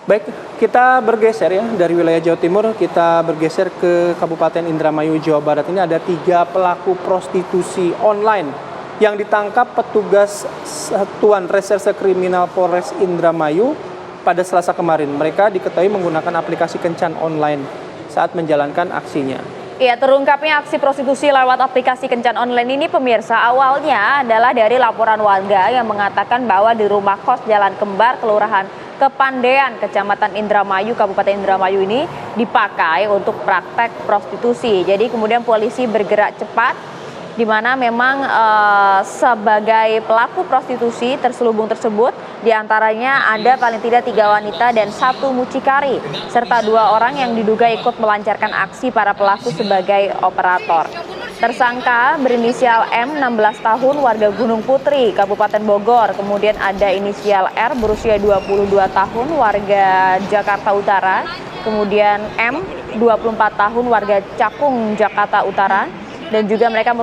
Baik, kita bergeser ya dari wilayah Jawa Timur, kita bergeser ke Kabupaten Indramayu, Jawa Barat. Ini ada 3 pelaku prostitusi online yang ditangkap petugas Satuan Reserse Kriminal Polres Indramayu pada Selasa kemarin. Mereka diketahui menggunakan aplikasi kencan online saat menjalankan aksinya. Ya, terungkapnya aksi prostitusi lewat aplikasi kencan online ini pemirsa awalnya adalah dari laporan warga yang mengatakan bahwa di rumah kos Jalan Kembar, Kelurahan Kepandean, Kecamatan Indramayu, Kabupaten Indramayu ini dipakai untuk praktek prostitusi. Jadi kemudian polisi bergerak cepat di mana memang sebagai pelaku prostitusi terselubung tersebut diantaranya ada paling tidak 3 wanita dan 1 mucikari serta 2 orang yang diduga ikut melancarkan aksi para pelaku sebagai operator. Tersangka berinisial M, 16 tahun, warga Gunung Putri, Kabupaten Bogor. Kemudian ada inisial R berusia 22 tahun, warga Jakarta Utara. Kemudian M, 24 tahun, warga Cakung, Jakarta Utara. Dan juga mereka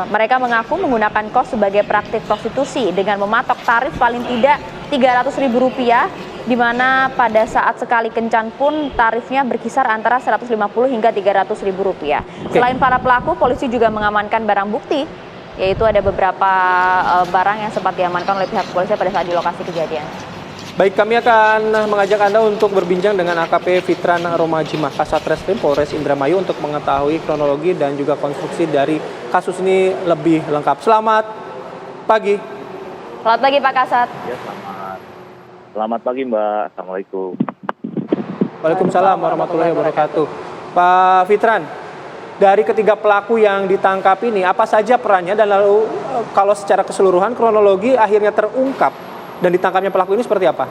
mereka mengaku menggunakan kos sebagai praktik prostitusi dengan mematok tarif paling tidak Rp300.000, di mana pada saat sekali kencan pun tarifnya berkisar antara Rp150 hingga Rp300.000. Selain para pelaku, polisi juga mengamankan barang bukti, yaitu ada beberapa barang yang sempat diamankan oleh pihak kepolisian pada saat di lokasi kejadian. Baik, kami akan mengajak Anda untuk berbincang dengan AKP Fitran Romajima, Kasatreskrim Polres Indramayu untuk mengetahui kronologi dan juga konstruksi dari kasus ini lebih lengkap. Selamat pagi. Selamat pagi Pak Kasat. Ya, selamat pagi Mbak. Assalamualaikum. Waalaikumsalam warahmatullahi wabarakatuh. Pak Fitran, dari ketiga pelaku yang ditangkap ini, apa saja perannya dan lalu kalau secara keseluruhan kronologi akhirnya terungkap dan ditangkapnya pelaku ini seperti apa?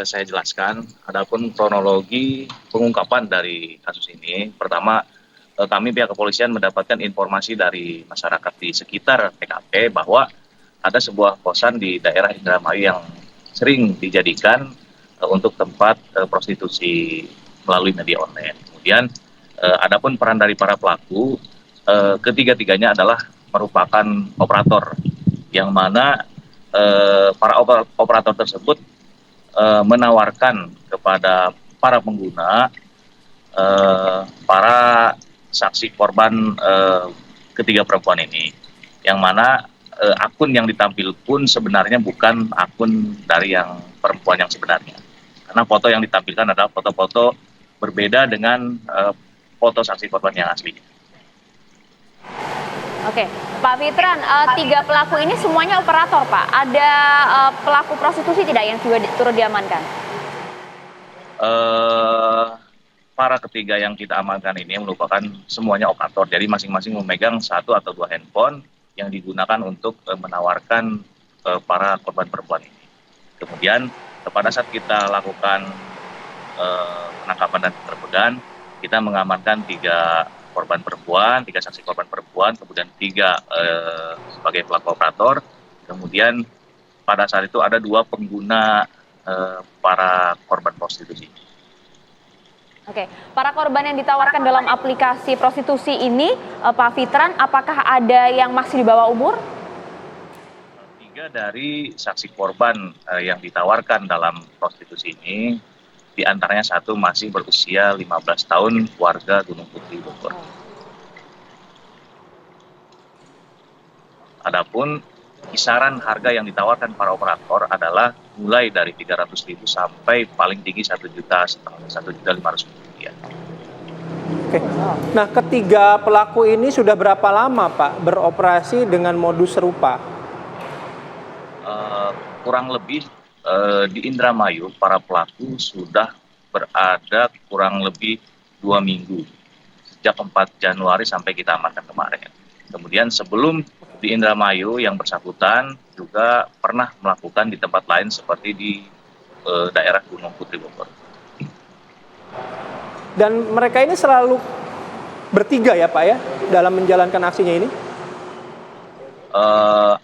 Saya jelaskan. Adapun kronologi pengungkapan dari kasus ini, pertama kami pihak kepolisian mendapatkan informasi dari masyarakat di sekitar TKP bahwa ada sebuah kosan di daerah Indramayu yang sering dijadikan untuk tempat prostitusi melalui media online. Kemudian adapun peran dari para pelaku, ketiga-tiganya adalah merupakan operator, yang mana para operator tersebut menawarkan kepada para pengguna, para saksi korban ketiga perempuan ini, yang mana akun yang ditampil pun sebenarnya bukan akun dari yang perempuan yang sebenarnya, karena foto yang ditampilkan adalah foto-foto berbeda dengan foto saksi korban yang asli. Oke, Pak Fitran, 3 pelaku ini semuanya operator, Pak. Ada pelaku prostitusi tidak yang juga turut diamankan? Para ketiga yang kita amankan ini merupakan semuanya operator, jadi masing-masing memegang 1 atau 2 handphone yang digunakan untuk menawarkan para korban perempuan ini. Kemudian pada saat kita lakukan penangkapan dan penggerbegan, kita mengamankan 3 korban perempuan, 3 saksi korban perempuan, kemudian 3 sebagai pelaku operator. Kemudian pada saat itu ada 2 pengguna para korban prostitusi. Oke, para korban yang ditawarkan dalam aplikasi prostitusi ini, Pak Fitran, apakah ada yang masih di bawah umur? 3 dari saksi korban yang ditawarkan dalam prostitusi ini, di antaranya 1 masih berusia 15 tahun, warga Gunung Putri, Bogor. Adapun kisaran harga yang ditawarkan para operator adalah mulai dari Rp300.000 sampai paling tinggi Rp1.500.000. Oke. Nah, ketiga pelaku ini sudah berapa lama, Pak, beroperasi dengan modus serupa? Kurang lebih di Indramayu, para pelaku sudah berada kurang lebih 2 minggu, sejak 4 Januari sampai kita amankan kemarin. Kemudian sebelum di Indramayu, yang bersangkutan juga pernah melakukan di tempat lain seperti di daerah Gunung Putri, Bogor. Dan mereka ini selalu bertiga ya, Pak, ya, dalam menjalankan aksinya ini?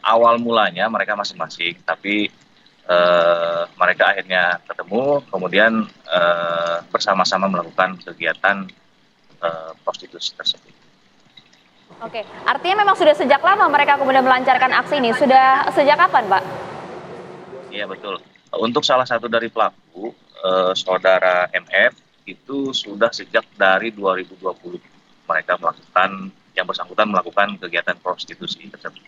Awal mulanya mereka masing-masing, tapi mereka akhirnya ketemu, kemudian bersama-sama melakukan kegiatan prostitusi tersebut. Oke, artinya memang sudah sejak lama mereka kemudian melancarkan aksi ini. Sudah sejak kapan, Pak? Iya betul. Untuk salah satu dari pelaku, saudara MF itu sudah sejak dari 2020 mereka melakukan yang bersangkutan melakukan kegiatan prostitusi tersebut.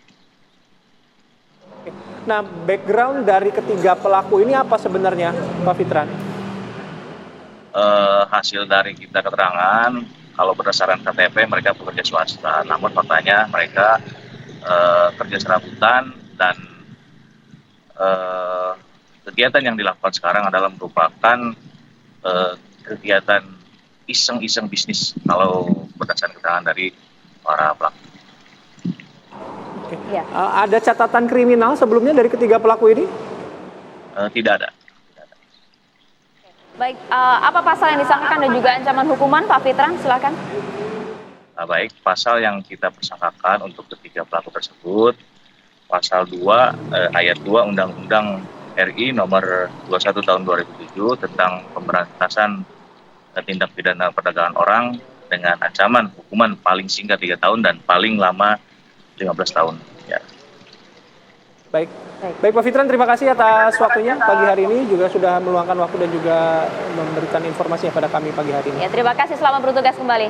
Nah, background dari ketiga pelaku ini apa sebenarnya, Pak Fitran? Hasil dari kita keterangan, kalau berdasarkan KTP mereka bekerja swasta, namun faktanya mereka kerja serabutan dan eh, kegiatan yang dilakukan sekarang adalah merupakan kegiatan iseng-iseng bisnis kalau berdasarkan keterangan dari para pelaku. Oke. Ya. Ada catatan kriminal sebelumnya dari ketiga pelaku ini? Tidak ada. Baik, apa pasal yang disangkakan dan juga ancaman hukuman, Pak Fitran? Silakan. Nah, baik, pasal yang kita persangkakan untuk ketiga pelaku tersebut, pasal 2 ayat 2 Undang-Undang RI nomor 21 tahun 2007 tentang pemberantasan tindak pidana perdagangan orang dengan ancaman hukuman paling singkat 3 tahun dan paling lama 15 tahun. Ya. Baik. Baik Pak Fitran, terima kasih atas waktunya pagi hari ini, juga sudah meluangkan waktu dan juga memberikan informasi pada kami pagi hari ini. Ya, terima kasih, selamat bertugas kembali.